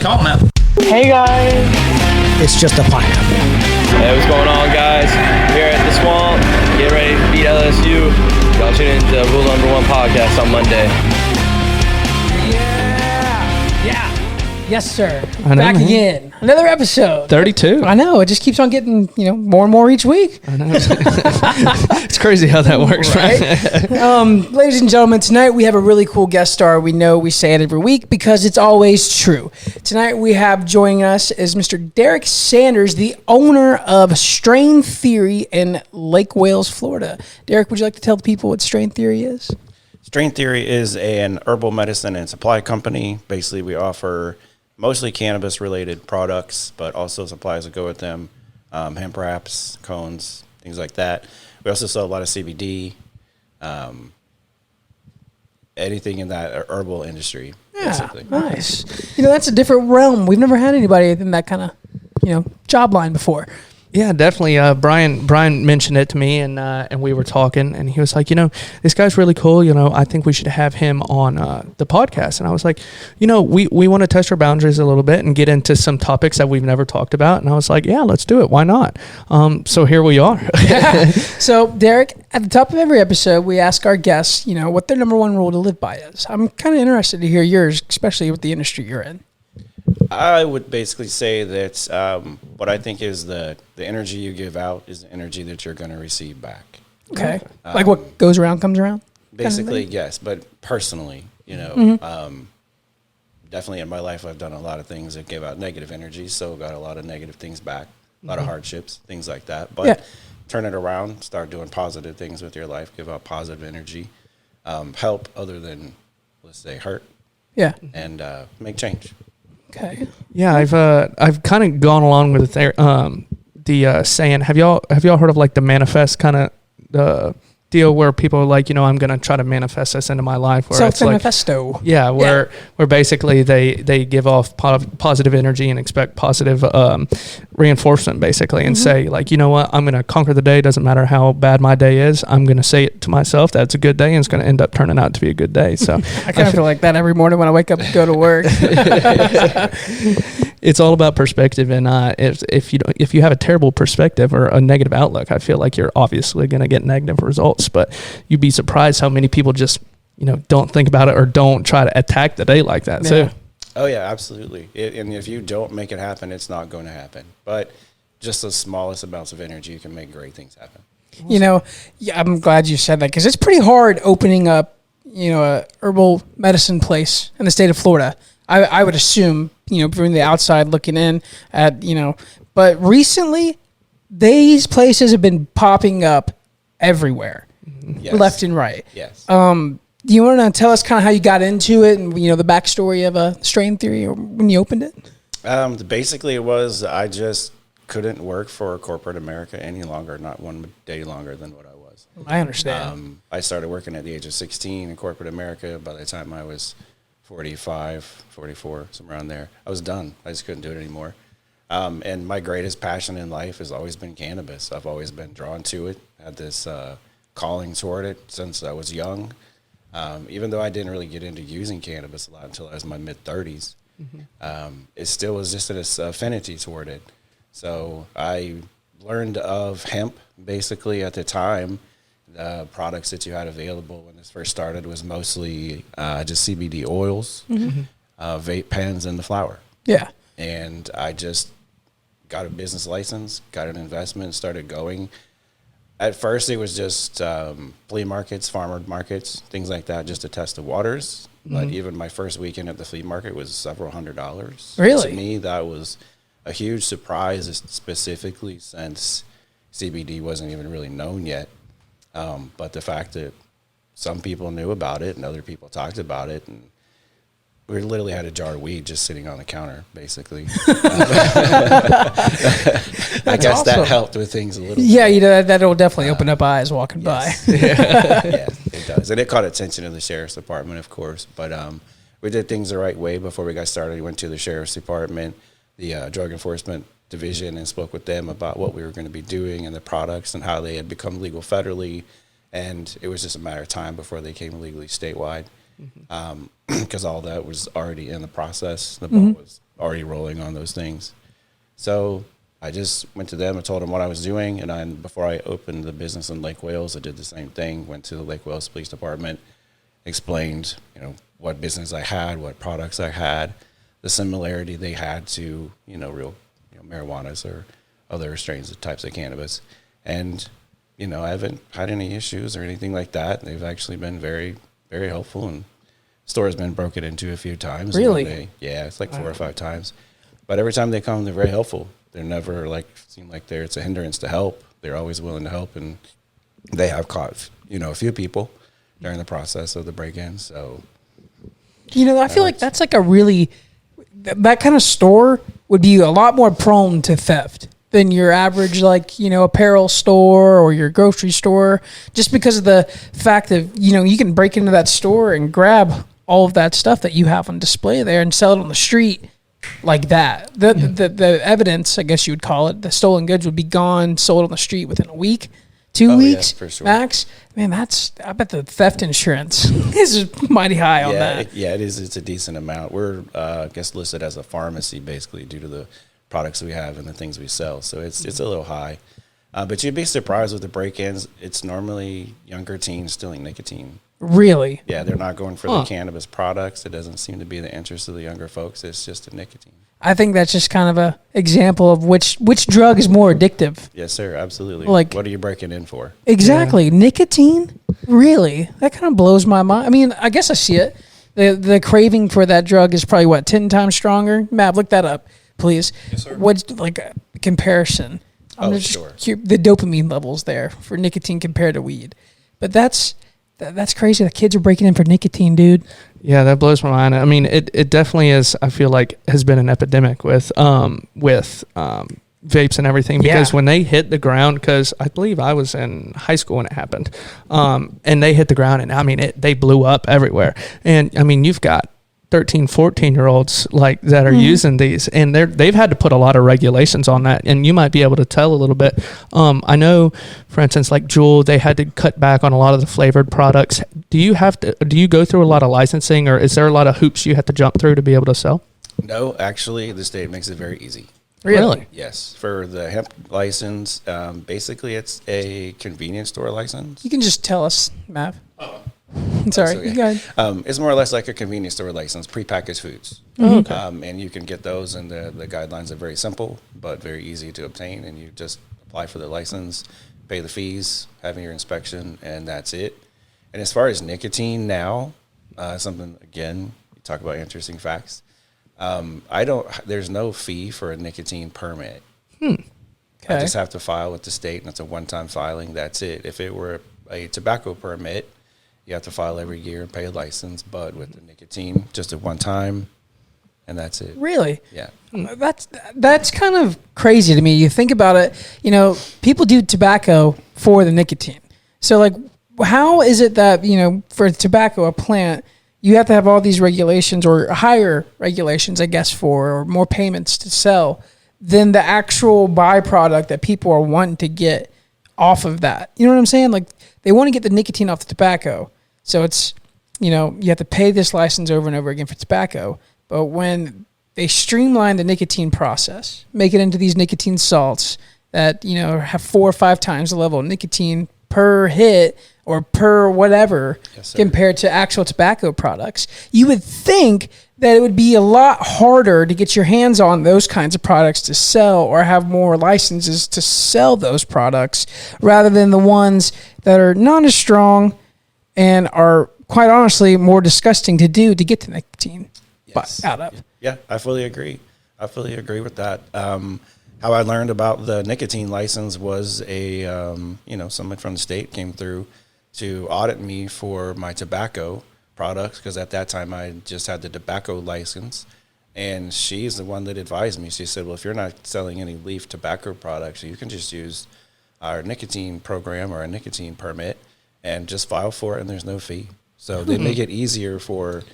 talking about. Hey guys. It's just a podcast. Hey, what's going on, guys? Here at the Swamp, get ready to beat LSU. Y'all tune in to Rule Number 1 podcast on Monday. Yeah. Yes, sir. I know, Back man. again. Another episode. 32. I know. It just keeps on getting, more and more each week. I know. It's crazy how that works, right? Ladies and gentlemen, tonight we have a really cool guest star. We know we say it every week because it's always true. Tonight we have joining us is Mr. Darrick Saunders, the owner of Strain Theory in Lake Wales, Florida. Darrick, would you like to tell the people what Strain Theory is? Strain Theory is an herbal medicine and supply company. Basically, we offer mostly cannabis-related products, but also supplies that go with them, hemp wraps, cones, things like that. We also sell a lot of CBD, anything in that herbal industry, basically. Nice. That's a different realm. We've never had anybody in that kind of, job line before. Yeah, definitely. Brian mentioned it to me, and we were talking, and he was like, this guy's really cool. I think we should have him on the podcast. And I was like, we want to test our boundaries a little bit and get into some topics that we've never talked about. And I was like, yeah, let's do it. Why not? So here we are. So, Darrick, at the top of every episode, we ask our guests, what their number one rule to live by is. I'm kind of interested to hear yours, especially with the industry you're in. I would basically say that what I think is the energy you give out is the energy that you're going to receive back. Okay. Like what goes around comes around? Basically, yes. But personally, definitely in my life, I've done a lot of things that give out negative energy. So got a lot of negative things back, a lot of hardships, things like that. But turn it around, start doing positive things with your life, give out positive energy, help other than, let's say, hurt. Yeah. And make change. Okay. Yeah, I've kind of gone along with the saying. Have y'all heard of like the manifest kind of the deal where people are like, I'm going to try to manifest this into my life. Where it's manifesto. Like, yeah, where basically they give off positive energy and expect positive reinforcement, basically, and say like, what, I'm going to conquer the day. Doesn't matter how bad my day is. I'm going to say it to myself that it's a good day, and it's going to end up turning out to be a good day. So I kind of feel like that every morning when I wake up to go to work. It's all about perspective, and if you have a terrible perspective or a negative outlook, I feel like you're obviously going to get negative results. But you'd be surprised how many people just don't think about it or don't try to attack the day like that. Yeah. So Oh yeah, absolutely. And if you don't make it happen, it's not going to happen. But just the smallest amounts of energy, you can make great things happen. I'm glad you said that because it's pretty hard opening up a herbal medicine place in the state of Florida. I would assume, from the outside looking in at, but recently these places have been popping up everywhere, left and right. Yes. Do you want to tell us kind of how you got into it and, the backstory of a Strain Theory or when you opened it? Basically it was, I just couldn't work for corporate America any longer, not one day longer than what I was. I understand. I started working at the age of 16 in corporate America. By the time I was 45, 44, somewhere around there, I was done. I just couldn't do it anymore. And my greatest passion in life has always been cannabis. I've always been drawn to it, had this calling toward it since I was young. Even though I didn't really get into using cannabis a lot until I was in my mid-30s, it still was just an affinity toward it. So I learned of hemp basically at the time. The products that you had available when this first started was mostly just CBD oils, vape pens, and the flower. Yeah. And I just got a business license, got an investment, started going. At first, it was just flea markets, farmer markets, things like that, just to test the waters. But even my first weekend at the flea market was several $100s. Really? To me, that was a huge surprise, specifically since CBD wasn't even really known yet. But the fact that some people knew about it and other people talked about it, and we literally had a jar of weed just sitting on the counter, basically. I guess that helped with things a little bit. Yeah, that'll definitely open up eyes walking by. Yeah, it does. And it caught attention of the sheriff's department, of course. But we did things the right way before we got started. We went to the sheriff's department, the drug enforcement division, and spoke with them about what we were going to be doing and the products and how they had become legal federally. And it was just a matter of time before they came legally statewide. Because all that was already in the process. The ball was already rolling on those things. So I just went to them and told them what I was doing. And before I opened the business in Lake Wales, I did the same thing. Went to the Lake Wales Police Department, explained, what business I had, what products I had, the similarity they had to, real, marijuanas or other strains of types of cannabis. And, I haven't had any issues or anything like that. They've actually been very, very helpful. And the store has been broken into a few times. Really? Yeah, it's like 4 or 5 times. But every time they come, they're very helpful. They're never seem like it's a hindrance to help. They're always willing to help, and they have caught a few people during the process of the break-in. So, I feel like that's like a really that kind of store would be a lot more prone to theft than your average apparel store or your grocery store, just because of the fact that you can break into that store and grab all of that stuff that you have on display there and sell it on the street. Like that, the evidence, I guess you would call it, the stolen goods would be gone, sold on the street within a week, 2 weeks, for sure. max. Man, I bet the theft insurance is mighty high on that. It is. It's a decent amount. We're, I guess, listed as a pharmacy basically due to the products we have and the things we sell. So it's a little high, but you'd be surprised with the break-ins. It's normally younger teens stealing nicotine. Really? Yeah, they're not going for the cannabis products. It doesn't seem to be the interest of the younger folks. It's just the nicotine. I think that's just kind of a example of which drug is more addictive. Yes, sir. Absolutely. Like, what are you breaking in for? Exactly. Yeah. Nicotine? Really? That kind of blows my mind. I mean, I guess I see it. The craving for that drug is probably, 10 times stronger? Matt, look that up, please. Yes, sir. What's a comparison? Sure. The dopamine levels there for nicotine compared to weed. But that's crazy. The kids are breaking in for nicotine, dude. Yeah, that blows my mind. I mean, it definitely is. I feel like has been an epidemic with vapes and everything, because when they hit the ground, because I believe I was in high school when it happened, and they hit the ground, and I mean, they blew up everywhere. And I mean, you've got 13, 14-year-olds that are using these, and they've had to put a lot of regulations on that, and you might be able to tell a little bit. I know, for instance, like Juul, they had to cut back on a lot of the flavored products. Do you go through a lot of licensing, or is there a lot of hoops you have to jump through to be able to sell? No, actually, the state makes it very easy. Really? Yes. For the hemp license, basically it's a convenience store license. You can just tell us, Mav. Sorry, okay. You go ahead. It's more or less like a convenience store license, prepackaged foods. Okay. And you can get those, and the guidelines are very simple but very easy to obtain. And you just apply for the license, pay the fees, having your inspection, and that's it. And as far as nicotine now, something, again, you talk about interesting facts. There's no fee for a nicotine permit. Okay. I just have to file with the state, and it's a one-time filing. That's it. If it were a tobacco permit, you have to file every year and pay a license, but with the nicotine, just at one time, and that's it. Really? Yeah. That's kind of crazy to me. You think about it, people do tobacco for the nicotine. So, how is it that, for tobacco, a plant, you have to have all these regulations or higher regulations, I guess, or more payments to sell than the actual byproduct that people are wanting to get off of that? You know what I'm saying? They want to get the nicotine off the tobacco. So it's, you have to pay this license over and over again for tobacco. But when they streamline the nicotine process, make it into these nicotine salts that, have 4 or 5 times the level of nicotine per hit or per whatever, compared to actual tobacco products, you would think that it would be a lot harder to get your hands on those kinds of products to sell, or have more licenses to sell those products, rather than the ones that are not as strong and are, quite honestly, more disgusting to do to get the nicotine out of. Yeah, I fully agree. I fully agree with that. How I learned about the nicotine license was someone from the state came through to audit me for my tobacco products, because at that time I just had the tobacco license, and she's the one that advised me. She said, well, if you're not selling any leaf tobacco products, you can just use our nicotine program or a nicotine permit and just file for it, and there's no fee. So they make it easier for,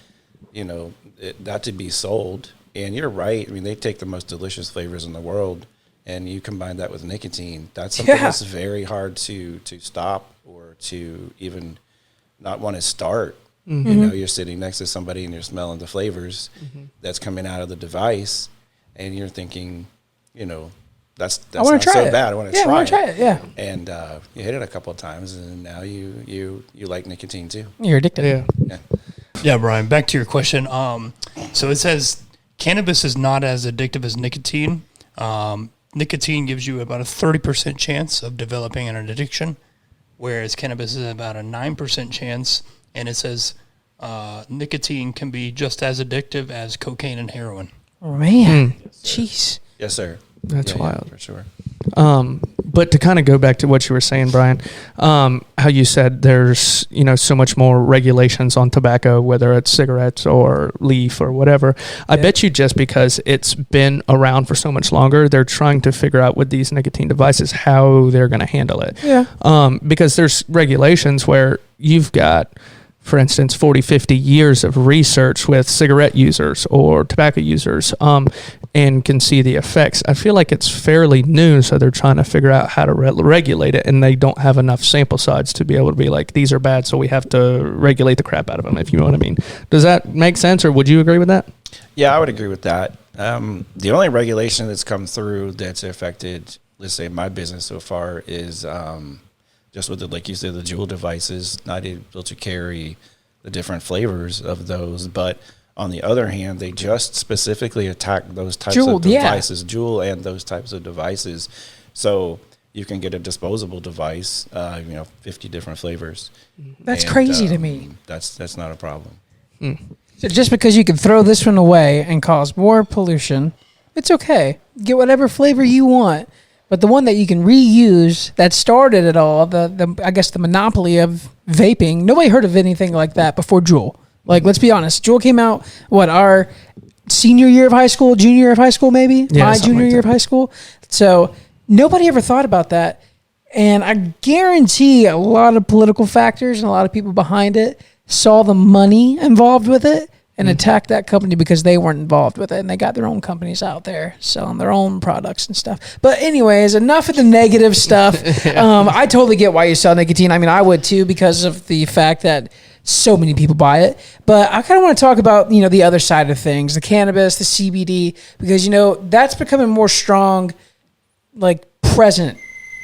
that to be sold. And you're right. I mean, they take the most delicious flavors in the world, and you combine that with nicotine. That's something that's very hard to stop, or to even not want to start. Mm-hmm. You know, you're sitting next to somebody and you're smelling the flavors that's coming out of the device, and you're thinking, you know, that's I want not to try so it. bad. I want to Yeah, I try want to try it. Yeah, And you hit it a couple of times, and now you like nicotine too. you're addicted. Yeah. Yeah. Yeah, Brian, back to your question. So it says cannabis is not as addictive as nicotine. Nicotine gives you about a 30% chance of developing an addiction, whereas cannabis is about a 9% chance. And it says nicotine can be just as addictive as cocaine and heroin. Oh, man, jeez. Yes, sir. That's wild. for sure. But to kind of go back to what you were saying, Brian, how you said there's, you know, so much more regulations on tobacco, whether it's cigarettes or leaf or whatever. I bet you just because it's been around for so much longer, they're trying to figure out with these nicotine devices how they're going to handle it. Yeah. Because there's regulations where you've got, for instance, 40, 50 years of research with cigarette users or tobacco users, and can see the effects. I feel like it's fairly new, so they're trying to figure out how to regulate it, and they don't have enough sample size to be able to be like, these are bad, so we have to regulate the crap out of them, if you know what I mean. Does that make sense, or would you agree with that? Yeah, I would agree with that. The only regulation that's come through that's affected, let's say, my business so far is just with the, like you said, the Juul devices, not able to carry the different flavors of those. But on the other hand, they just specifically attack those types of devices, Juul and those types of devices. So you can get a disposable device, 50 different flavors. That's crazy to me. That's not a problem. So just because you can throw this one away and cause more pollution, it's okay. Get whatever flavor you want. But the one that you can reuse that started it all, I guess the monopoly of vaping, nobody heard of anything like that before Juul. Like, let's be honest. Juul came out, our senior year of high school, junior year of high school, maybe? Yeah, my junior year of high school. So nobody ever thought about that. And I guarantee a lot of political factors and a lot of people behind it saw the money involved with it and attacked that company because they weren't involved with it, and they got their own companies out there selling their own products and stuff. But anyways, enough of the negative stuff. I totally get why you sell nicotine. I mean, I would too, because of the fact that so many people buy it. But I kind of want to talk about, the other side of things, the cannabis, the CBD, because, that's becoming more strong, like present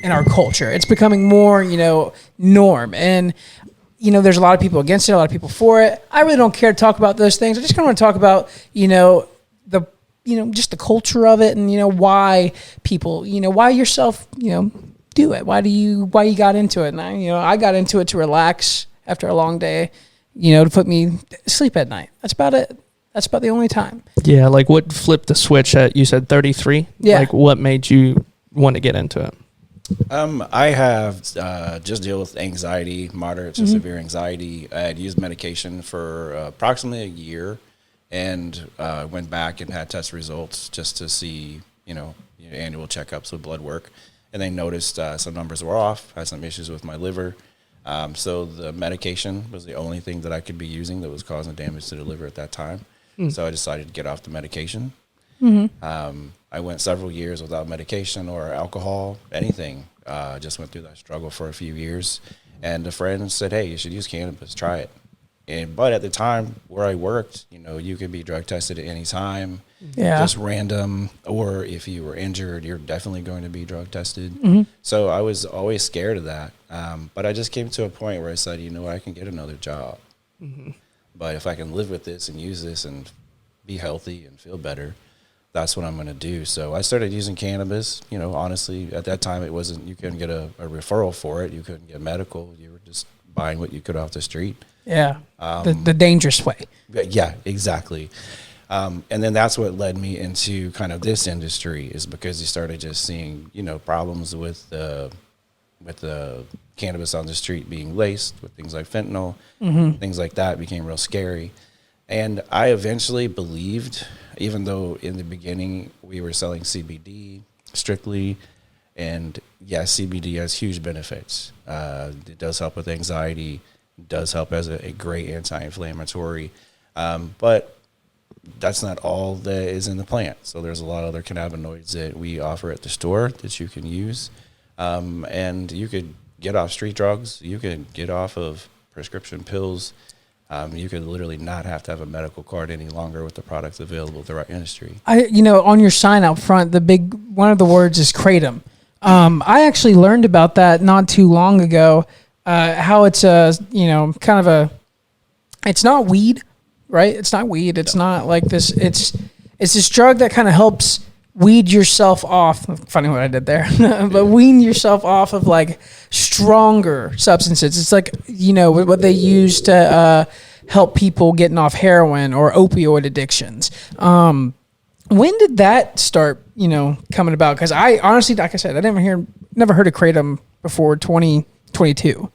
in our culture. It's becoming more, norm. And there's a lot of people against it, a lot of people for it. I really don't care to talk about those things. I just kind of want to talk about, just the culture of it, and why people, why yourself, do it. Why you got into it? And I got into it to relax after a long day, to put me to sleep at night. That's about it. That's about the only time. Yeah, like what flipped the switch at, you said 33? Yeah. Like what made you want to get into it? I have just deal with anxiety, moderate to severe anxiety. I had used medication for approximately a year, and went back and had test results just to see, annual checkups with blood work. And they noticed some numbers were off, had some issues with my liver. So the medication was the only thing that I could be using that was causing damage to the liver at that time. So I decided to get off the medication. I went several years without medication or alcohol, anything. Just went through that struggle for a few years. And a friend said, hey, you should use cannabis, try it. But at the time where I worked, you could be drug tested at any time, just random. Or if you were injured, you're definitely going to be drug tested. So I was always scared of that. But I just came to a point where I said, I can get another job. But if I can live with this and use this and be healthy and feel better, that's what I'm going to do. So I started using cannabis. Honestly, at that time, you couldn't get a referral for it. You couldn't get medical. You were just buying what you could off the street. Yeah. The dangerous way. Yeah, exactly. And then that's what led me into kind of this industry, is because you started just seeing, problems with the cannabis on the street being laced with things like fentanyl, things like that became real scary. And I eventually believed, even though in the beginning we were selling CBD strictly, and yes, CBD has huge benefits. It does help with anxiety, it does help as a great anti-inflammatory, but that's not all that is in the plant. So there's a lot of other cannabinoids that we offer at the store that you can use, and you could get off street drugs, you could get off of prescription pills. You could literally not have to have a medical card any longer with the products available through our industry. On your sign out front, one of the words is kratom. I actually learned about that not too long ago. How it's it's not weed, right? It's not weed. It's not like this. It's this drug that kind of helps weed yourself off. Funny what I did there, but wean yourself off of like stronger substances. It's like, what they use to help people getting off heroin or opioid addictions. When did that start, coming about? Because I honestly, like I said, I never heard of kratom before 2022.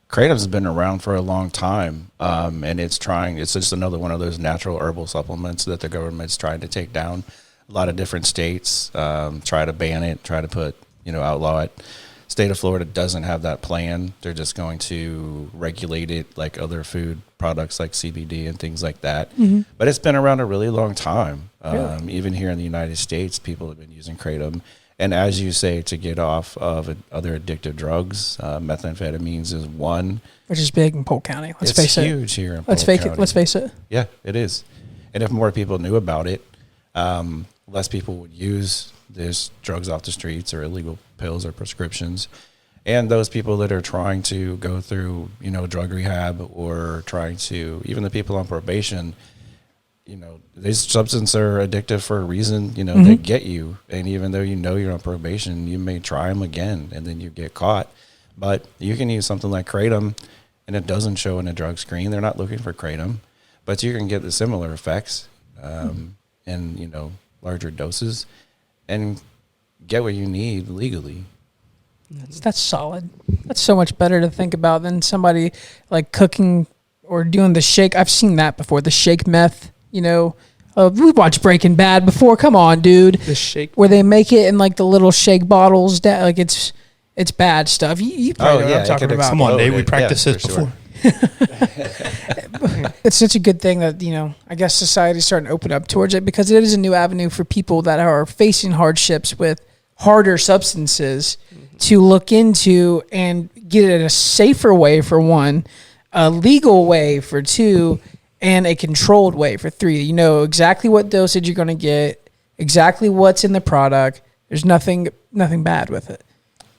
Kratom's been around for a long time, and it's just another one of those natural herbal supplements that the government's trying to take down. A lot of different states try to ban it, try to outlaw it. State of Florida doesn't have that plan. They're just going to regulate it like other food products like CBD and things like that. Mm-hmm. But it's been around a really long time. Really? Even here in the United States, people have been using kratom. And as you say, to get off of other addictive drugs, methamphetamines is one. Which is big in Polk County. Let's face it. It's huge here in Polk County. Let's face it. Yeah, it is. And if more people knew about it, less people would use these drugs off the streets or illegal pills or prescriptions. And those people that are trying to go through, drug rehab or even the people on probation, these substances are addictive for a reason. Mm-hmm. They get you. And even though you're on probation, you may try them again and then you get caught. But you can use something like kratom and it doesn't show in a drug screen. They're not looking for kratom, but you can get the similar effects in, larger doses and get what you need legally. That's solid. That's so much better to think about than somebody like cooking or doing the shake. I've seen that before. The shake meth, we watched Breaking Bad before. Come on, dude. The shake where they make it in like the little shake bottles. Like it's bad stuff. You probably know what I'm talking about. Come on, Dave. We practiced this before. Sure. It's such a good thing that, I guess society's starting to open up towards it because it is a new avenue for people that are facing hardships with harder substances to look into and get it in a safer way for one, a legal way for two, and a controlled way for three. You know exactly what dosage you're going to get, exactly what's in the product. There's nothing bad with it.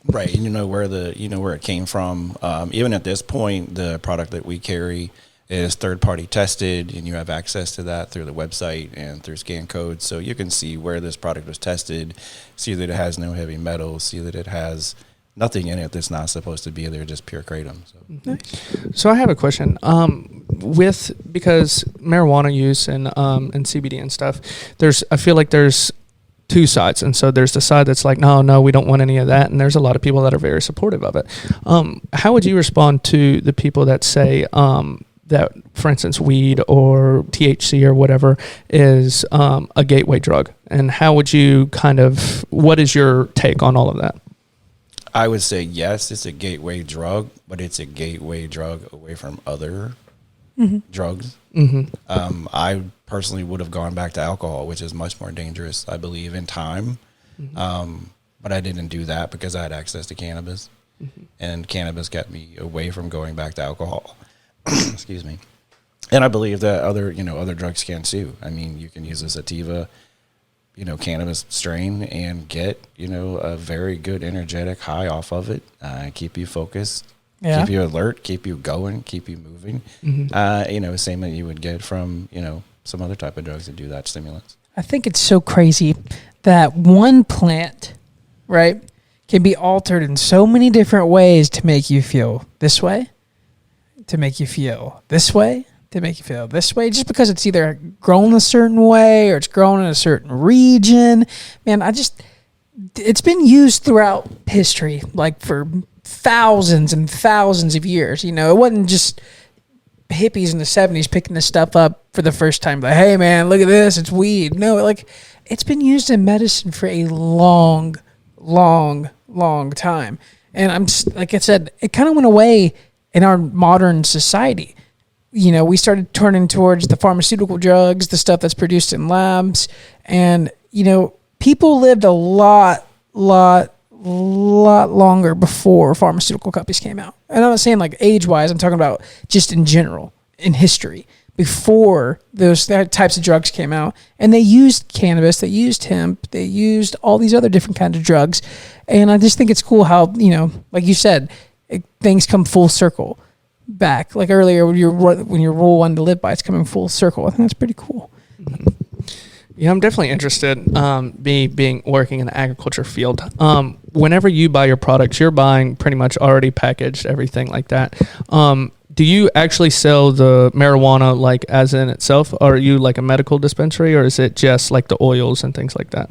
Right, where it came from. Even at this point, the product that we carry is third-party tested, and you have access to that through the website and through scan codes. So you can see where this product was tested, see that it has no heavy metals, see that it has nothing in it that's not supposed to be there, just pure kratom. So I have a question. Because marijuana use and CBD and stuff, I feel like there's two sides. And so there's the side that's like, no, we don't want any of that. And there's a lot of people that are very supportive of it. How would you respond to the people that say that, for instance, weed or THC or whatever is a gateway drug? And how would you what is your take on all of that? I would say, yes, it's a gateway drug, but it's a gateway drug away from other drugs. Mm-hmm. I personally would have gone back to alcohol, which is much more dangerous, I believe, in time. Mm-hmm. But I didn't do that because I had access to cannabis, and cannabis kept me away from going back to alcohol. Excuse me. And I believe that other drugs can too. I mean, you can use a sativa, cannabis strain and get, a very good energetic high off of it, keep you focused. Yeah. Keep you alert, keep you going, keep you moving. Mm-hmm. Same that you would get from, some other type of drugs that do that, stimulants. I think it's so crazy that one plant, right, can be altered in so many different ways to make you feel this way, to make you feel this way, to make you feel this way, just because it's either grown a certain way or it's grown in a certain region. Man, it's been used throughout history, like for thousands and thousands of years. It wasn't just hippies in the 70s picking this stuff up for the first time. Like, hey man, look at this, it's weed. No, it's been used in medicine for a long time. And I'm just, like I said, it kind of went away in our modern society. We started turning towards the pharmaceutical drugs, the stuff that's produced in labs. And, people lived a lot longer before pharmaceutical companies came out. And I'm not saying like age-wise, I'm talking about just in general. in history before that types of drugs came out, and they used cannabis, they used hemp, they used all these other different kinds of drugs. And I just think it's cool how, like you said, things come full circle back. Like earlier when your rule one to live by, it's coming full circle. I think that's pretty cool. Yeah, I'm definitely interested. Being working in the agriculture field. Whenever you buy your products, you're buying pretty much already packaged, everything like that. Do you actually sell the marijuana like as in itself? Or are you like a medical dispensary, or is it just like the oils and things like that?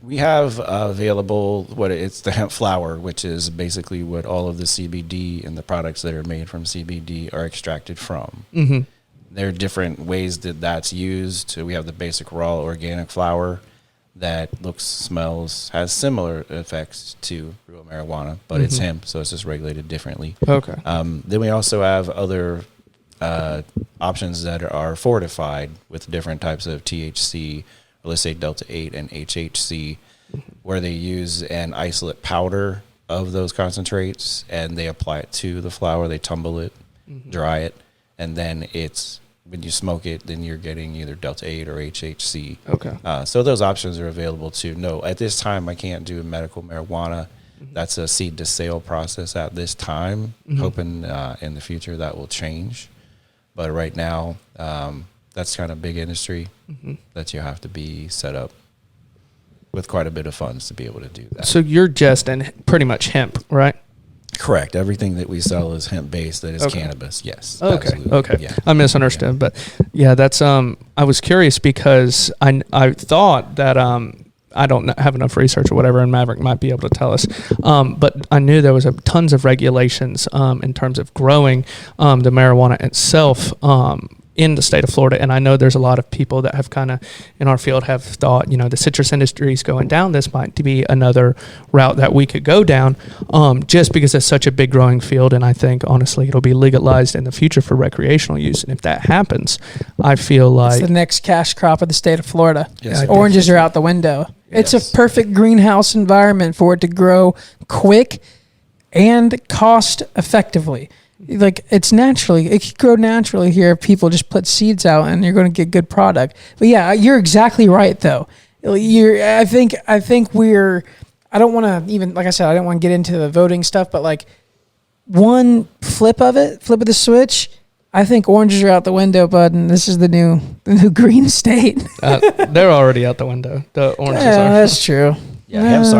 We have available it's the hemp flower, which is basically what all of the CBD and the products that are made from CBD are extracted from. Mm-hmm. There are different ways that that's used. So we have the basic raw organic flower that looks, smells, has similar effects to real marijuana, but it's hemp, so it's just regulated differently. Okay. Then we also have other options that are fortified with different types of THC, or let's say Delta 8 and HHC, where they use an isolate powder of those concentrates and they apply it to the flower. They tumble it, dry it, and then when you smoke it, then you're getting either Delta 8 or HHC. Okay. So those options are available too. No, at this time, I can't do medical marijuana. That's a seed to sale process at this time. Hoping in the future that will change. But right now, that's kind of big industry that you have to be set up with quite a bit of funds to be able to do that. So you're just in pretty much hemp, right? Correct. Everything that we sell is hemp based. That is cannabis. Yes. Okay. Absolutely. Okay. Yeah. I misunderstood, but yeah, that's I was curious because I thought that I don't have enough research or whatever, and Maverick might be able to tell us. But I knew there was tons of regulations in terms of growing the marijuana itself in the state of Florida. And I know there's a lot of people that have kind of in our field have thought, the citrus industry is going down. This might be another route that we could go down just because it's such a big growing field. And I think, honestly, it'll be legalized in the future for recreational use. And if that happens, I feel like it's the next cash crop of the state of Florida. Yes, Oranges are out the window. Yes. It's a perfect greenhouse environment for it to grow quick and cost effectively. Like it can grow naturally here if people just put seeds out, and you're going to get good product. But yeah, you're exactly right though. I think I don't want to even, like I said, I don't want to get into the voting stuff, but like one flip of the switch, I think oranges are out the window, bud, and this is the new green state. they're already out the window. The oranges are. That's true. Yeah, hemp's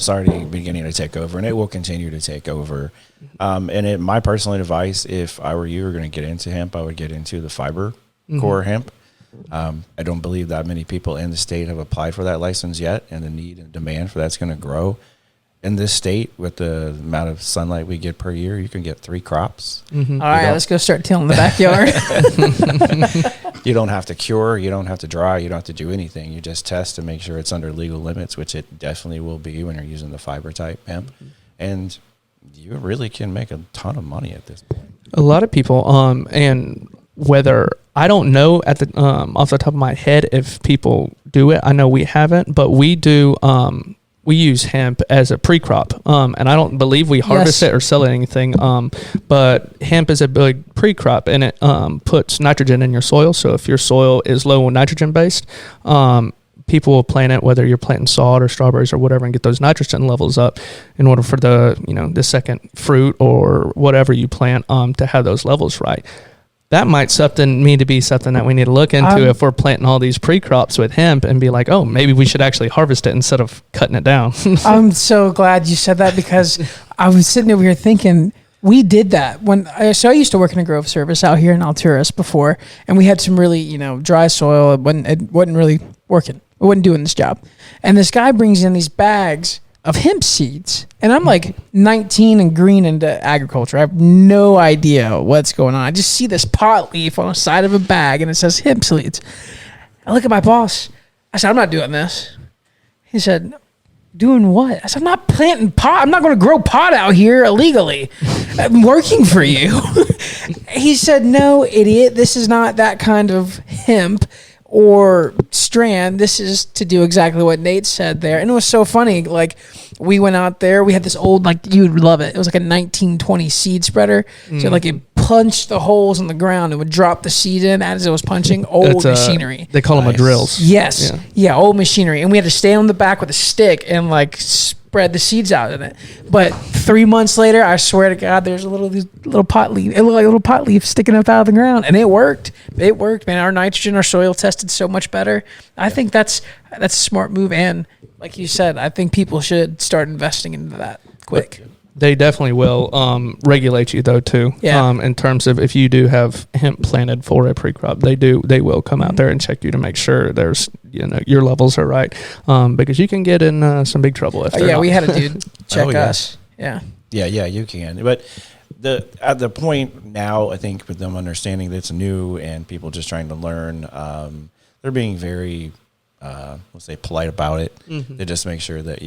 already beginning to take over, and it will continue to take over. My personal advice, if I were you, were going to get into hemp, I would get into the fiber core hemp. I don't believe that many people in the state have applied for that license yet, and the need and demand for that's going to grow. In this state, with the amount of sunlight we get per year, you can get 3 crops. All right, let's go start tilling the backyard. You don't have to cure, you don't have to dry, you don't have to do anything. You just test to make sure it's under legal limits, which it definitely will be when you're using the fiber type hemp. And you really can make a ton of money at this point. A lot of people, and whether I don't know at the off the top of my head if people do it. I know we haven't, but we do. We use hemp as a pre-crop, and I don't believe we harvest it or sell it anything. But hemp is a big pre-crop, and it puts nitrogen in your soil. So if your soil is low on nitrogen based, people will plant it, whether you're planting salt or strawberries or whatever, and get those nitrogen levels up in order for the second fruit or whatever you plant to have those levels right. That might need to be something that we need to look into if we're planting all these pre-crops with hemp and be like, oh, maybe we should actually harvest it instead of cutting it down. I'm so glad you said that, because I was sitting over here thinking we did that I used to work in a grove service out here in Alturas before, and we had some really, dry soil. It wasn't really working. It wasn't doing this job. And this guy brings in these bags of hemp seeds, and I'm like 19 and green into agriculture. I have no idea what's going on. I just see this pot leaf on the side of a bag and it says hemp seeds. I look at my boss. I said, I'm not doing this. He said, doing what? I said, I'm not planting pot. I'm not going to grow pot out here illegally. I'm working for you. He said, no, idiot. This is not that kind of hemp or strand. This is to do exactly what Nate said there. And it was so funny. Like, we went out there, we had this old, like, you would love it. It was like a 1920 seed spreader. So like it punch the holes in the ground and would drop the seed in as it was punching. Old machinery. They call them a drills. Yes. Yeah, old machinery. And we had to stay on the back with a stick and like spread the seeds out in it. But 3 months later, I swear to God, there's a little pot leaf. It looked like a little pot leaf sticking up out of the ground. And it worked. It worked, man. Our nitrogen, our soil tested so much better. I think that's a smart move. And like you said, I think people should start investing into that quick. They definitely will regulate you though too. Yeah. In terms of if you do have hemp planted for a pre-crop, they will come out there and check you to make sure there's your levels are right. Because you can get in some big trouble if they're not. We had a dude check us. Yeah. Yeah, you can. But at the point now, I think with them understanding that it's new and people just trying to learn, they're being very, let's say, polite about it. Mm-hmm. They just make sure that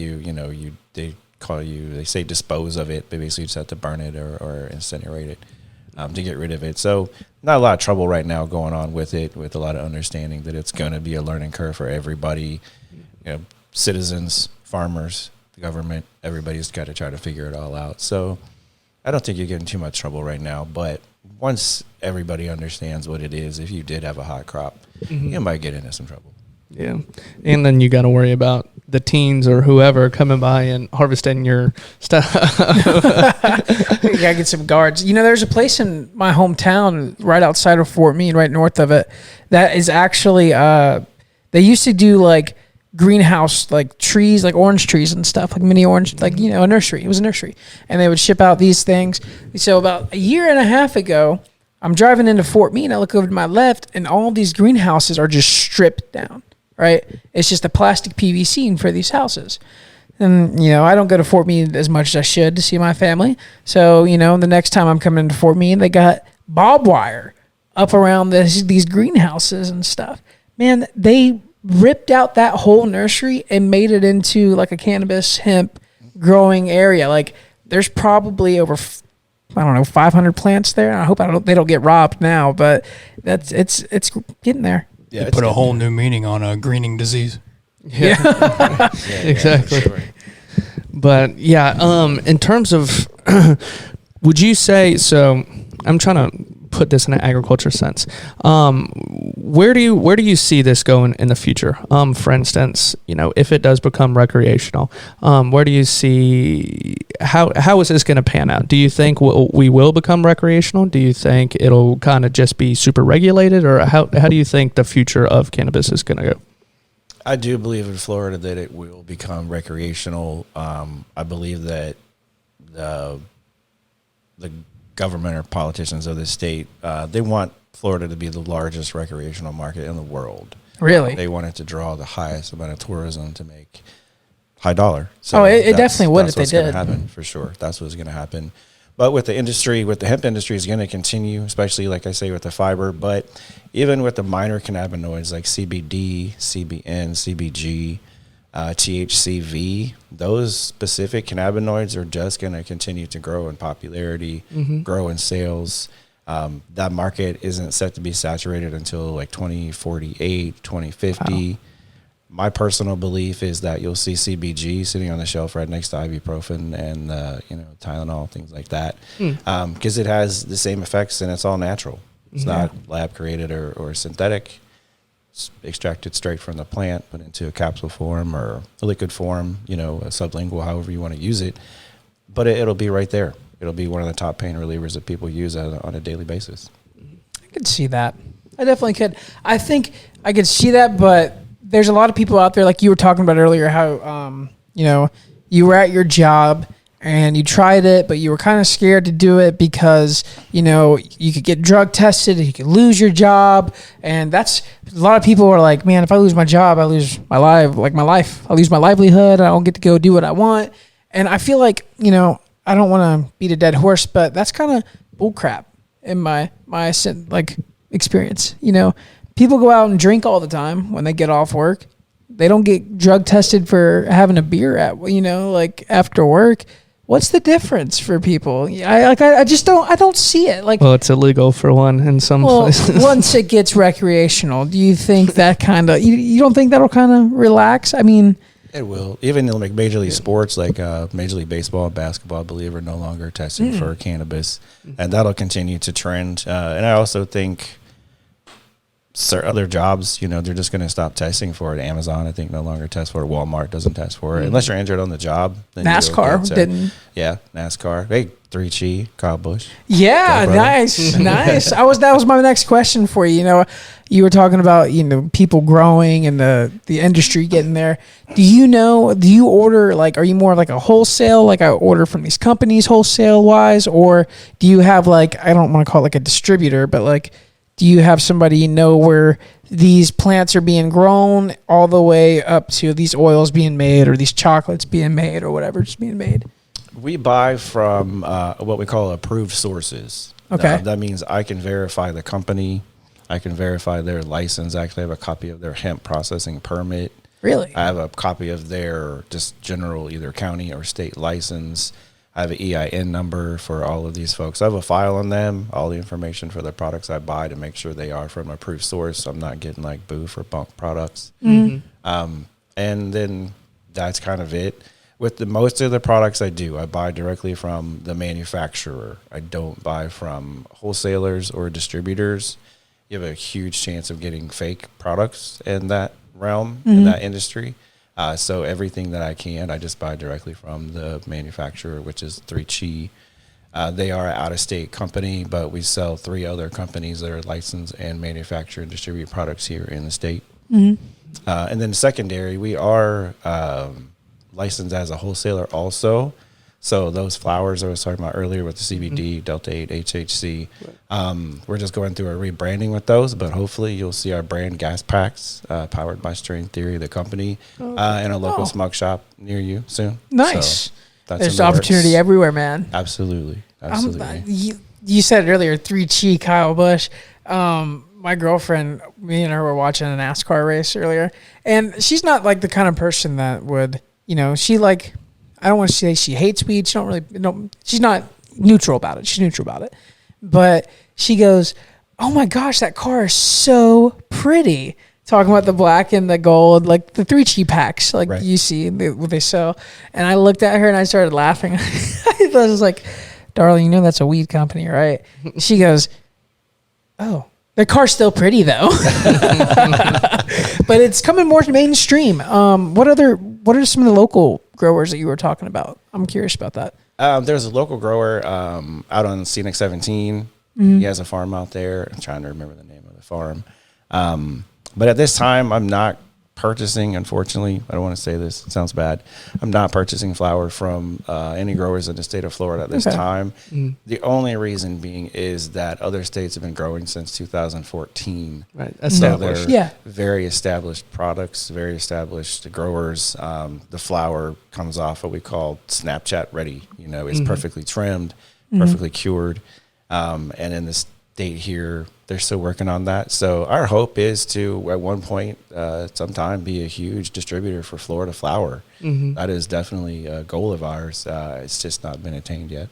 they say dispose of it, but basically you just have to burn it or incinerate it to get rid of it. So not a lot of trouble right now going on with it, with a lot of understanding that it's going to be a learning curve for everybody, citizens, farmers, the government, everybody's got to try to figure it all out. So I don't think you're getting too much trouble right now, but once everybody understands what it is, if you did have a hot crop, you might get into some trouble. Yeah. And then you got to worry about the teens or whoever coming by and harvesting your stuff. You gotta get some guards. There's a place in my hometown right outside of Fort Meade, right north of it, that is actually they used to do like greenhouse like trees, like orange trees and stuff, like mini orange, like a nursery. It was a nursery, and they would ship out these things. So about a year and a half ago, I'm driving into Fort Meade. I look over to my left, and all these greenhouses are just stripped down. Right, it's just a plastic PVC for these houses, and I don't go to Fort Meade as much as I should to see my family. So the next time I'm coming into Fort Meade, they got barbed wire up around these greenhouses and stuff. Man, they ripped out that whole nursery and made it into like a cannabis hemp growing area. Like there's probably over 500 plants there. I hope they don't get robbed now, but it's getting there. Yeah, put a whole new meaning on a greening disease. Yeah. Exactly. Sure. But in terms of, would you say, so I'm trying to put this in an agriculture sense. Where do you see this going in the future? For instance, if it does become recreational, where do you see how is this going to pan out? Do you think we will become recreational? Do you think it'll kind of just be super regulated, or how do you think the future of cannabis is going to go? I do believe in Florida that it will become recreational. I believe that the government or politicians of the state, they want Florida to be the largest recreational market in the world. Really? They want it to draw the highest amount of tourism to make high dollar. So it definitely would if they did. That's what's going to happen, for sure. That's what's going to happen. But with the hemp industry is going to continue, especially, like I say, with the fiber. But even with the minor cannabinoids like CBD, CBN, CBG, THCV, those specific cannabinoids are just going to continue to grow in popularity, grow in sales. That market isn't set to be saturated until like 2048, 2050. Wow. My personal belief is that you'll see CBG sitting on the shelf right next to ibuprofen and Tylenol, things like that, because it has the same effects and it's all natural. It's not lab created or synthetic. It's extracted straight from the plant, put into a capsule form or a liquid form, a sublingual, however you want to use it. But it'll be right there. It'll be one of the top pain relievers that people use on a daily basis. I could see that. I definitely could. I think I could see that, but there's a lot of people out there, like you were talking about earlier, how, you were at your job and you tried it, but you were kind of scared to do it because, you could get drug tested and you could lose your job. And that's a lot of people are like, man, if I lose my job, I lose my life. I lose my livelihood. I don't get to go do what I want. And I feel like, I don't want to beat a dead horse, but that's kind of bullcrap in my experience. People go out and drink all the time when they get off work. They don't get drug tested for having a beer after work. What's the difference for people? I just don't see it. Well, it's illegal for one in some places. Once it gets recreational, do you think that kind of you don't think that'll kind of relax? I mean, It will. Even in like Major League Sports, like Major League Baseball and basketball, I believe, are no longer testing for cannabis. And that'll continue to trend. And I also think other jobs, they're just going to stop testing for it. Amazon, I think, no longer tests for it. Walmart doesn't test for it. Unless you're injured on the job. Then NASCAR didn't. Yeah, NASCAR. Hey, 3Chi, Kyle Busch. Yeah, nice, nice. That was my next question for you. You were talking about people growing and the industry getting there. Do you order, like, are you more like a wholesale, like I order from these companies wholesale wise, or do you have, like, I don't want to call it like a distributor, but like, do you have somebody where these plants are being grown all the way up to these oils being made or these chocolates being made or whatever's being made? We buy from what we call approved sources. Okay. That means I can verify the company. I can verify their license. I actually have a copy of their hemp processing permit. Really? I have a copy of their just general either county or state license. I have an EIN number for all of these folks. I have a file on them, all the information for the products I buy to make sure they are from an approved source. So I'm not getting like boof or bunk products. And then that's kind of it. With most of the products I buy directly from the manufacturer. I don't buy from wholesalers or distributors. You have a huge chance of getting fake products in that realm, in that industry. So everything that I just buy directly from the manufacturer, which is 3Chi. They are an out-of-state company, but we sell 3 other companies that are licensed and manufacture and distribute products here in the state. And then secondary, we are licensed as a wholesaler also. So those flowers I was talking about earlier with the CBD, Delta-8, HHC, we're just going through a rebranding with those, but hopefully you'll see our brand gas packs powered by Strain Theory, the company, in a local smoke shop near you soon. Nice. So there's opportunity everywhere, man. Absolutely. You said it earlier, 3Chi, Kyle Busch. My girlfriend, me and her were watching a NASCAR race earlier, and she's not like the kind of person that would, she like, I don't want to say she hates weed. She's not neutral about it. She's neutral about it. But she goes, oh my gosh, that car is so pretty. Talking about the black and the gold, like the 3Chi packs, like you see what they sell. And I looked at her and I started laughing. I was like, darling, that's a weed company, right? She goes, oh, the car's still pretty though. But it's coming more mainstream. What are some of the local growers that you were talking about? I'm curious about that. There's a local grower out on Scenic 17. He has a farm out there. I'm trying to remember the name of the farm. But at this time, I'm not purchasing, unfortunately. I don't want to say this. It sounds bad. I'm not purchasing flower from any growers in the state of Florida at this time. The only reason being is that other states have been growing since 2014. Right. So they're very established products, very established growers. The flower comes off what we call Snapchat ready. It's perfectly trimmed, perfectly cured. And in the state here, they're still working on that. So our hope is to, at one point, sometime, be a huge distributor for Florida flower. That is definitely a goal of ours. It's just not been attained yet.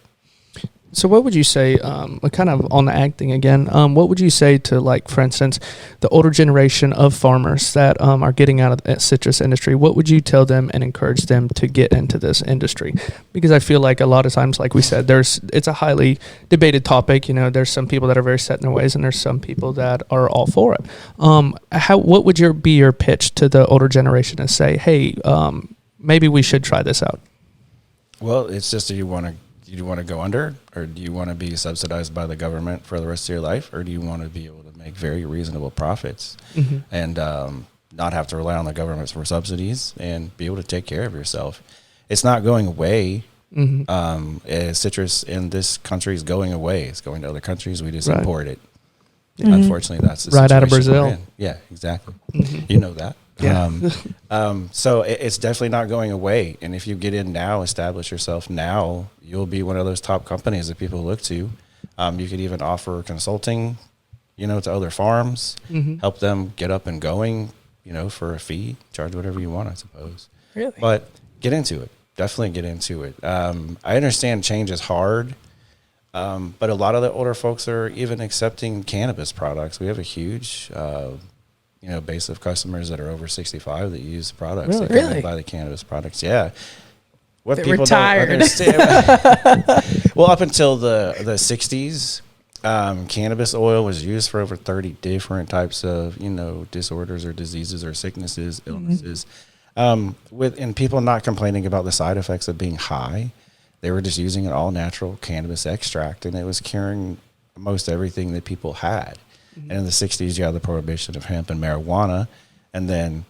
So what would you say, kind of on the ag thing again, what would you say to, like, for instance, the older generation of farmers that are getting out of the citrus industry? What would you tell them and encourage them to get into this industry? Because I feel like a lot of times, like we said, it's a highly debated topic. There's some people that are very set in their ways, and there's some people that are all for it. What would be your pitch to the older generation to say, hey, maybe we should try this out? Well, it's just, do you want to go under, or do you want to be subsidized by the government for the rest of your life, or do you want to be able to make very reasonable profits and not have to rely on the government for subsidies and be able to take care of yourself? It's not going away. Citrus in this country is going away. It's going to other countries. We just import it. Unfortunately, that's the right out of situation we're Brazil. in. Yeah, exactly. You know that. Yeah. So it's definitely not going away. And if you get in now, establish yourself now, you'll be one of those top companies that people look to. You could even offer consulting, to other farms, help them get up and going, for a fee, charge whatever you want, I suppose. Really? But get into it. Definitely get into it. I understand change is hard. But a lot of the older folks are even accepting cannabis products. We have a huge base of customers that are over 65 that use the products. Really? They come Really? and buy the cannabis products. Yeah. What They're people retired. don't understand. Well, up until the 60s, cannabis oil was used for over 30 different types of, disorders or diseases or sicknesses, illnesses. And people not complaining about the side effects of being high. They were just using an all natural cannabis extract, and it was curing most everything that people had. And in the 60s, you had the prohibition of hemp and marijuana, and then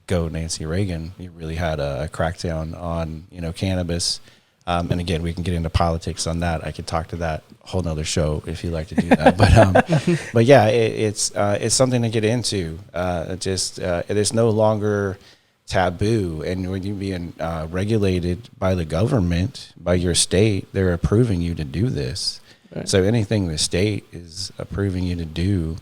go Nancy Reagan. You really had a crackdown on, cannabis. And again, we can get into politics on that. I could talk to that whole nother show if you like to do that. But yeah, it's something to get into. It's no longer taboo. And when you're being regulated by the government, by your state, they're approving you to do this. Right. So anything the state is approving you to do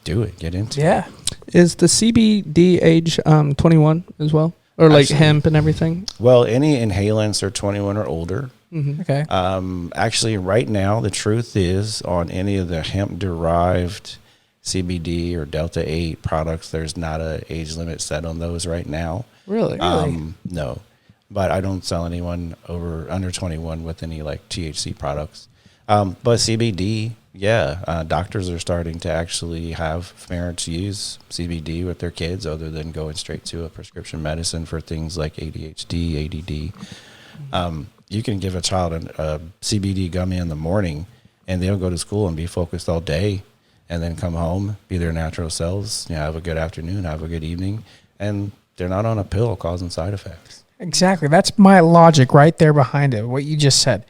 it, get into it. Yeah. Is the CBD age 21 as well? Or like Absolutely. hemp and everything? Well, any inhalants are 21 or older. Mm-hmm. Okay. Actually, right now, the truth is on any of the hemp-derived CBD or Delta 8 products, there's not an age limit set on those right now. Really? No. But I don't sell anyone under 21 with any like THC products. But CBD, doctors are starting to actually have parents use CBD with their kids other than going straight to a prescription medicine for things like ADHD, ADD. You can give a child a CBD gummy in the morning and they'll go to school and be focused all day and then come home, be their natural selves, have a good afternoon, have a good evening, and they're not on a pill causing side effects. Exactly. That's my logic right there behind it, what you just said.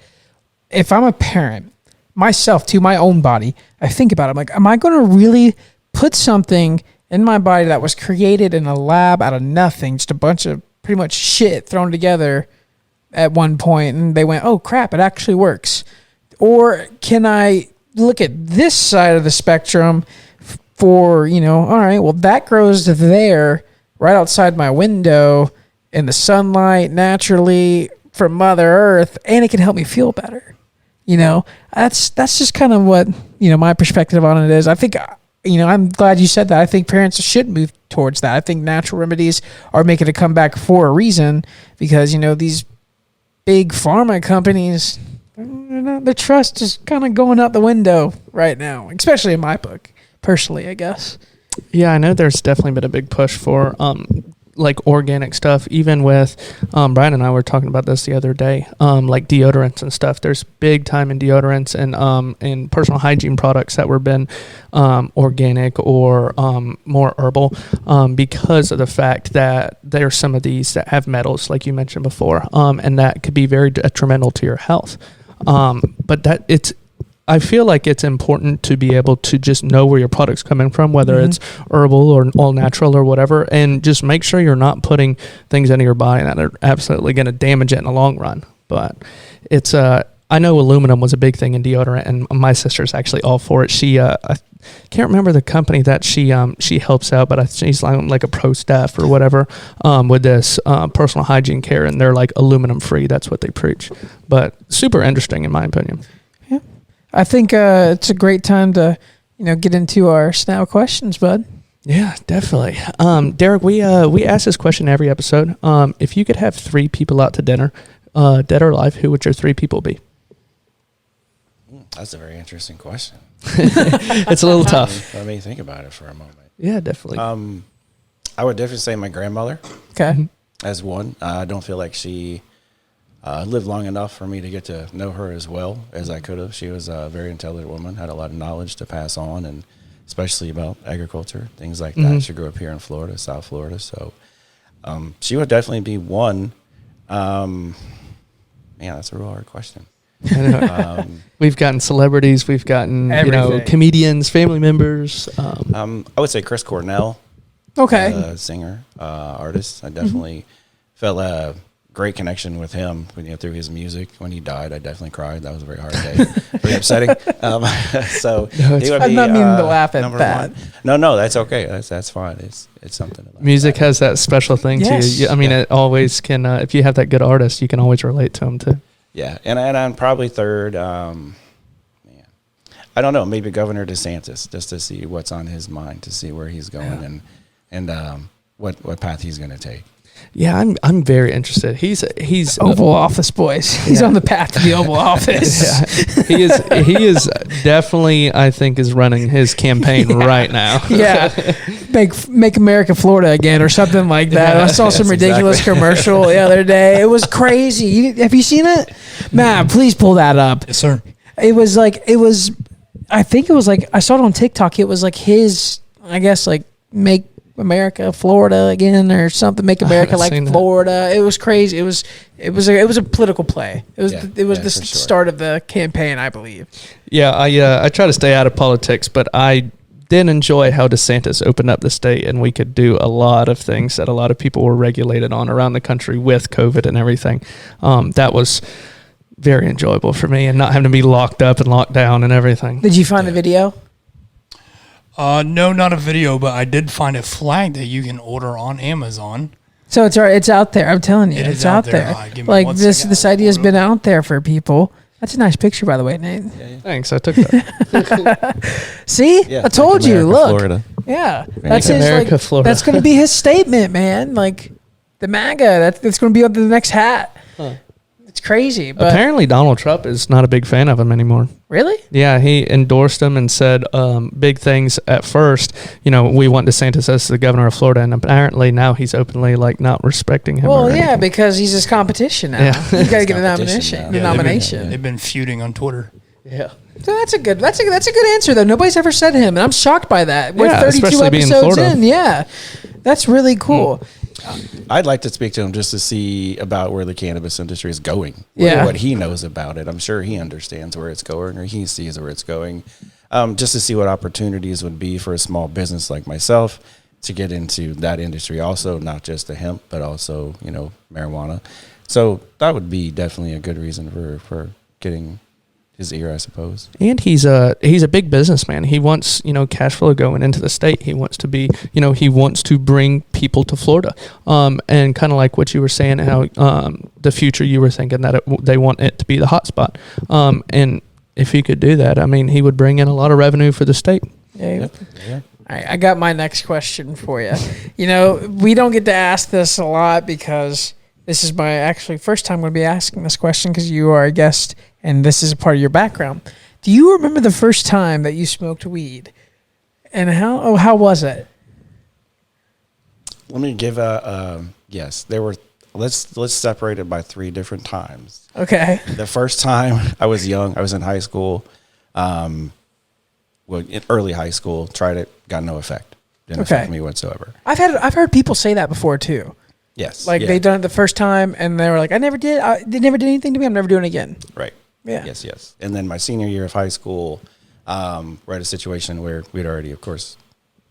If I'm a parent, myself, to my own body, I think about it. I'm like, am I going to really put something in my body that was created in a lab out of nothing, just a bunch of pretty much shit thrown together at one point, and they went, oh, crap, it actually works? Or can I look at this side of the spectrum for, all right, well, that grows there right outside my window in the sunlight naturally from Mother Earth, and it can help me feel better. That's just kind of what, my perspective on it is. I think, I'm glad you said that. I think parents should move towards that. I think natural remedies are making a comeback for a reason because, these big pharma companies, the trust is kind of going out the window right now, especially in my book, personally, I guess. Yeah, I know there's definitely been a big push for like organic stuff, even with Brian and I were talking about this the other day, like deodorants and stuff. There's big time in deodorants and personal hygiene products that were been organic or more herbal because of the fact that there are some of these that have metals, like you mentioned before, and that could be very detrimental to your health. But I feel like it's important to be able to just know where your product's coming from, whether it's herbal or all natural or whatever, and just make sure you're not putting things into your body that are absolutely going to damage it in the long run. But it's I know aluminum was a big thing in deodorant, and my sister's actually all for it. She I can't remember the company that she helps out, but she's like a pro staff or whatever with this personal hygiene care, and they're like aluminum free. That's what they preach. But super interesting in my opinion. I think it's a great time to, get into our Snow questions, bud. Yeah, definitely. Darrick, we ask this question every episode. If you could have 3 people out to dinner, dead or alive, who would your 3 people be? That's a very interesting question. It's a little tough. Let me think about it for a moment. Yeah, definitely. I would definitely say my grandmother. Okay. As one. I don't feel like she lived long enough for me to get to know her as well as I could have. She was a very intelligent woman, had a lot of knowledge to pass on, and especially about agriculture, things like that. She grew up here in Florida, South Florida. So she would definitely be one. Man, that's a real hard question. We've gotten celebrities, we've gotten Everything. comedians, family members. I would say Chris Cornell. Okay. Singer, artist. I definitely felt a great connection with him through his music. When he died, I definitely cried. That was a very hard day, very upsetting. So he would I'm be, not meaning to laugh at number that. one. No, that's okay. That's fine. It's something. Music has that special thing Yes. to you. I mean, it always can. If you have that good artist, you can always relate to them too. Yeah, and I'm probably third. I don't know, maybe Governor DeSantis, just to see what's on his mind, to see where he's going and what path he's going to take. Yeah, I'm very interested. He's Oval Office, boys. He's on the path to the Oval Office. Yeah, he is definitely, I think, is running his campaign right now. Yeah, make America Florida again or something like that. I saw some ridiculous commercial the other day. It was crazy. Have you seen it? Matt, please pull that up. Yes, sir. I think it was like, I saw it on TikTok. It was like his, I guess, like, make America Florida again or something. Make America like Florida. It was crazy. It was a political play. It was the start of the campaign, I believe. Yeah, I try to stay out of politics, but I did enjoy how DeSantis opened up the state, and we could do a lot of things that a lot of people were regulated on around the country with COVID and everything. That was very enjoyable for me, and not having to be locked up and locked down and everything. Did you find the video? No, not a video, but I did find a flag that you can order on Amazon. So it's out there. I'm telling you, it's out there. Like this idea has been out there for people. That's a nice picture, by the way, Nate. Yeah. Thanks, I took that. See, Yeah, I told you. Look, Florida. yeah, that's his. America, Florida. That's going to be his statement, man. Like the MAGA. That's going to be on the next hat. Huh. It's crazy. But Apparently, Donald Trump is not a big fan of him anymore. Really? Yeah, he endorsed him and said big things at first. You know, we want DeSantis as the governor of Florida, and apparently now he's openly like not respecting him. Well, yeah, because he's his competition now. Yeah. He's got to get the nomination. The nomination. They've been feuding on Twitter. Yeah. So that's a good answer though. Nobody's ever said him, and I'm shocked by that. We're 32 especially being episodes Florida. in. Yeah, that's really cool. I'd like to speak to him just to see about where the cannabis industry is going. Yeah. What he knows about it. I'm sure he understands where it's going, or he sees where it's going. Just to see what opportunities would be for a small business like myself to get into that industry also, not just the hemp, but also, marijuana. So that would be definitely a good reason for getting his ear, I suppose. And he's a big businessman. He wants, cash flow going into the state. He wants to be, he wants to bring people to Florida. And kind of like what you were saying, how the future you were thinking that they want it to be the hot spot. And if he could do that, I mean, he would bring in a lot of revenue for the state. Yeah. All right, I got my next question for you. We don't get to ask this a lot because this is my actually first time I'm going to be asking this question because you are a guest and this is a part of your background. Do you remember the first time that you smoked weed? And how was it? Let me give yes. There were let's separate it by 3 different times. Okay. The first time I was young, I was in high school. In early high school, tried it, got no effect. Didn't affect me whatsoever. I've heard people say that before too. Yes. Like they done it the first time and they were like, they never did anything to me. I'm never doing it again. Right. Yeah. Yes. And then my senior year of high school, we're at a situation where we'd already, of course,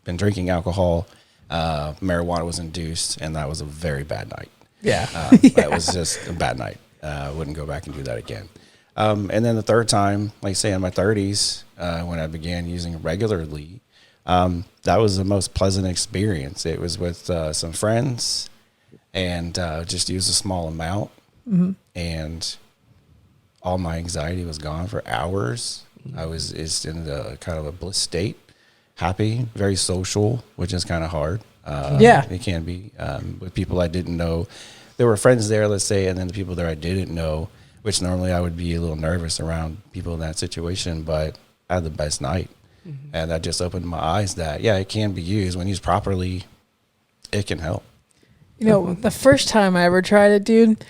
been drinking alcohol. Marijuana was induced, and that was a very bad night. Yeah. That was just a bad night. Wouldn't go back and do that again. And then the third time, like say in my 30s, when I began using regularly, that was the most pleasant experience. It was with some friends and just used a small amount. Mm-hmm. And all my anxiety was gone for hours. I was in the kind of a bliss state, happy, very social, which is kind of hard. It can be with people I didn't know. There were friends there, let's say, and then the people there I didn't know, which normally I would be a little nervous around people in that situation, but I had the best night. Mm-hmm. And that just opened my eyes that, it can be used. When used properly, it can help. The first time I ever tried it, dude,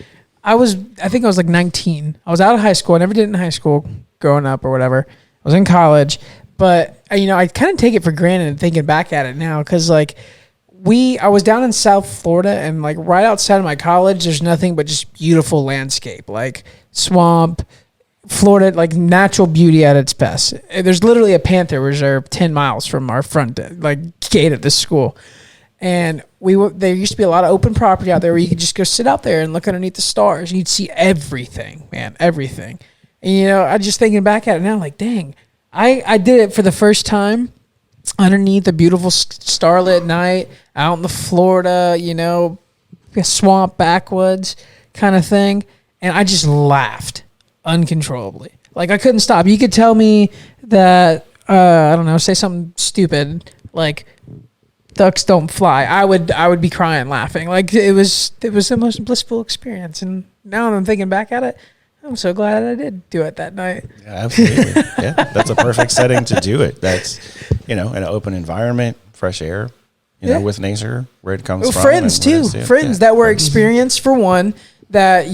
I think I was like 19. I was out of high school. I never did it in high school growing up or whatever. I was in college, but I kind of take it for granted thinking back at it now. Cause I was down in South Florida and like right outside of my college, there's nothing but just beautiful landscape, like swamp, Florida, like natural beauty at its best. There's literally a panther reserve 10 miles from our front gate at this school. And there used to be a lot of open property out there where you could just go sit out there and look underneath the stars. And you'd see everything, man, everything. And, I just thinking back at it now, like, dang, I did it for the first time underneath a beautiful starlit night out in the Florida, swamp backwoods kind of thing. And I just laughed uncontrollably. Like I couldn't stop. You could tell me that I don't know, say something stupid like ducks don't fly, I would be crying laughing. Like it was the most blissful experience, and now I'm thinking back at it, I'm so glad I did do it that night. Yeah, absolutely. Yeah, that's a perfect setting to do it. That's, an open environment, fresh air, with nature, where it comes from. Friends too. Friends that were experienced, for one, that,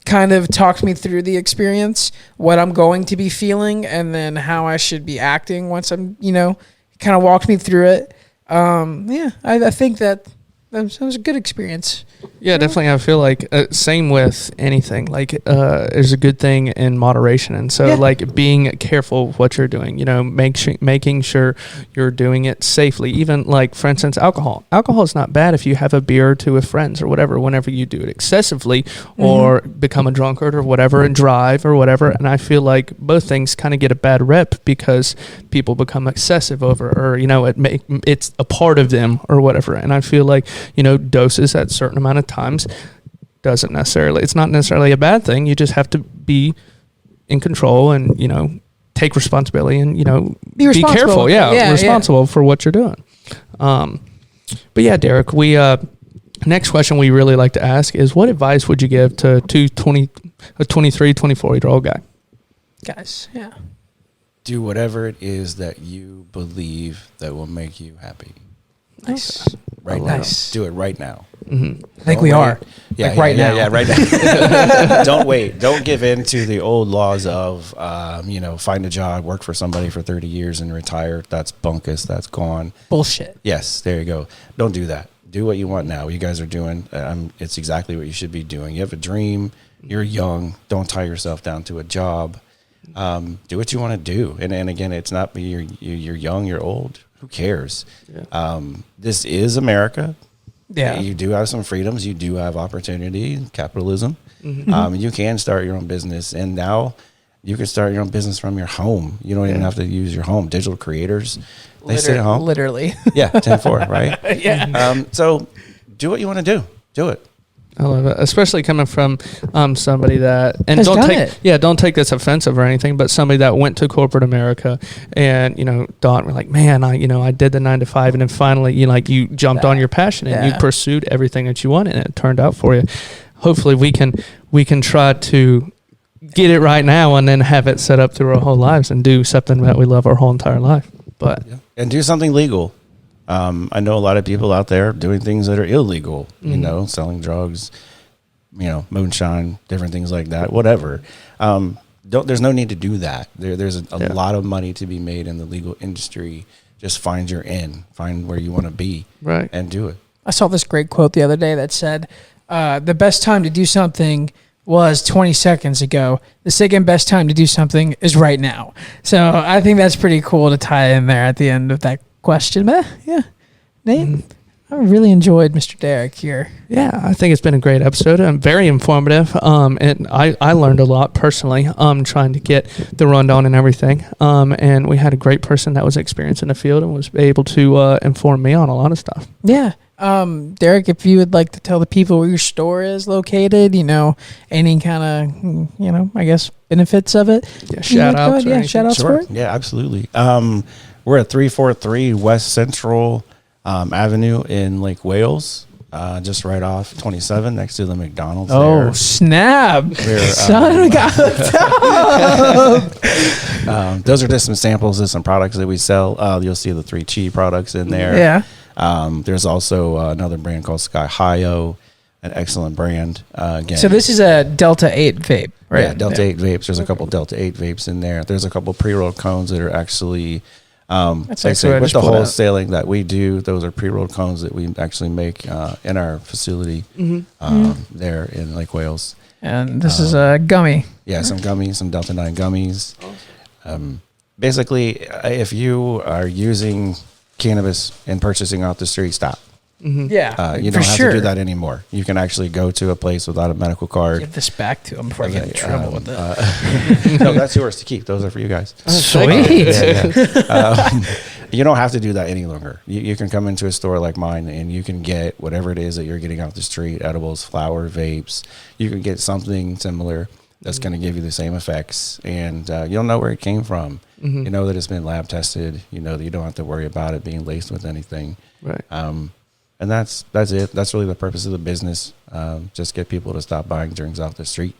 kind of talked me through the experience, what I'm going to be feeling, and then how I should be acting once I'm, kind of walked me through it. I think that was a good experience. Yeah, definitely. I feel like same with anything. Like there's a good thing in moderation, and so like being careful of what you're doing. Making sure you're doing it safely. Even like, for instance, alcohol. Alcohol is not bad if you have a beer or two with friends or whatever. Whenever you do it excessively, or become a drunkard or whatever, and drive or whatever. And I feel like both things kind of get a bad rep because people become excessive over, or it's a part of them or whatever. And I feel like doses at certain amount of times it's not necessarily a bad thing. You just have to be in control and take responsibility and be careful, responsible for what you're doing. But yeah, Darrick, we next question we really like to ask is, what advice would you give to a 23, 24-year-old guys? Do whatever it is that you believe that will make you happy. Nice. Right now. Do it right now. Mm-hmm. I think we are. Yeah, right now. Yeah, right now. Don't wait. Don't give in to the old laws of, find a job, work for somebody for 30 years and retire. That's bunkus. That's gone. Bullshit. Yes, there you go. Don't do that. Do what you want now. You guys are doing, it's exactly what you should be doing. You have a dream. You're young. Don't tie yourself down to a job. Do what you want to do. And again, it's not you're young, you're old. Who cares? Yeah. This is America. Yeah. You do have some freedoms. You do have opportunity, capitalism. Mm-hmm. You can start your own business. And now you can start your own business from your home. You don't even have to use your home. Digital creators, they sit at home. Literally. Yeah, 10-4, right? Yeah. So do what you want to do. Do it. I love it, especially coming from somebody that, and don't take this offensive or anything, but somebody that went to corporate America and thought, like, man, I did the 9 to 5, and then finally you jumped on your passion and you pursued everything that you wanted, and it turned out for you. Hopefully we can try to get it right now and then have it set up through our whole lives and do something that we love our whole entire life. But and do something legal. I know a lot of people out there doing things that are illegal, selling drugs, moonshine, different things like that, whatever. There's no need to do that. There's a lot of money to be made in the legal industry. Just find your end, find where you want to be, right, and do it. I saw this great quote the other day that said, the best time to do something was 20 seconds ago. The second best time to do something is right now. So I think that's pretty cool to tie in there at the end of that question. But Nate, I really enjoyed Mr. Darrick here. Yeah, I think it's been a great episode and very informative. And I learned a lot personally, trying to get the rundown and everything. And we had a great person that was experienced in the field and was able to inform me on a lot of stuff. Yeah. Darrick, if you would like to tell the people where your store is located, any kind of, I guess benefits of it. Yeah, shout outs. Yeah, shout outs for it. Yeah, absolutely. We're at 343 West Central Avenue in Lake Wales, just right off 27 next to the McDonald's. Oh, there. Snap. Son got those are just some samples of some products that we sell. You'll see the 3 Chi products in there. Yeah. There's also another brand called Sky Hio, an excellent brand. Again, so this is a Delta 8 vape, right? Yeah, Delta 8 vapes. There's a couple Delta 8 vapes in there. There's a couple pre-rolled cones that are actually... with the wholesaling that we do, those are pre-rolled cones that we actually make in our facility there in Lake Wales. And this is a gummy. Yeah, some gummies, some Delta 9 gummies. Basically, if you are using cannabis and purchasing off the street, stop. Mm-hmm. Yeah, you don't have to do that anymore. You can actually go to a place without a medical card. Give this back to him before I get in trouble with it. No, that's yours to keep. Those are for you guys. Sweet. You don't have to do that any longer. You can come into a store like mine and you can get whatever it is that you're getting off the street, edibles, flower, vapes. You can get something similar that's going to give you the same effects, and you'll know where it came from. Mm-hmm. You know that it's been lab tested. You know that you don't have to worry about it being laced with anything. Right. And that's it. That's really the purpose of the business. Just get people to stop buying drinks off the street.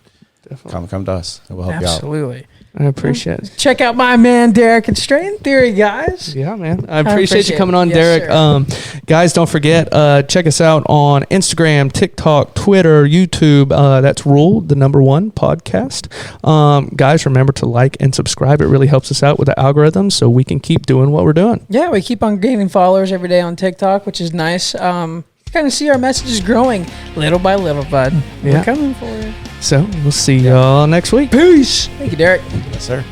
Definitely. Come to us, and we'll help you out. Absolutely. I appreciate it. Check out my man Darrick and Straight in Theory, guys. Yeah, man. I appreciate you coming on, Yes, Darrick. Guys, don't forget, check us out on Instagram, TikTok, Twitter, YouTube. That's Rule, the #1 podcast. Guys, remember to like and subscribe. It really helps us out with the algorithm so we can keep doing what we're doing. Yeah, we keep on gaining followers every day on TikTok, which is nice. Kind of see our messages growing little by little, bud. Yeah. We're coming for you. So we'll see y'all next week. Peace. Thank you, Darrick. Yes, sir.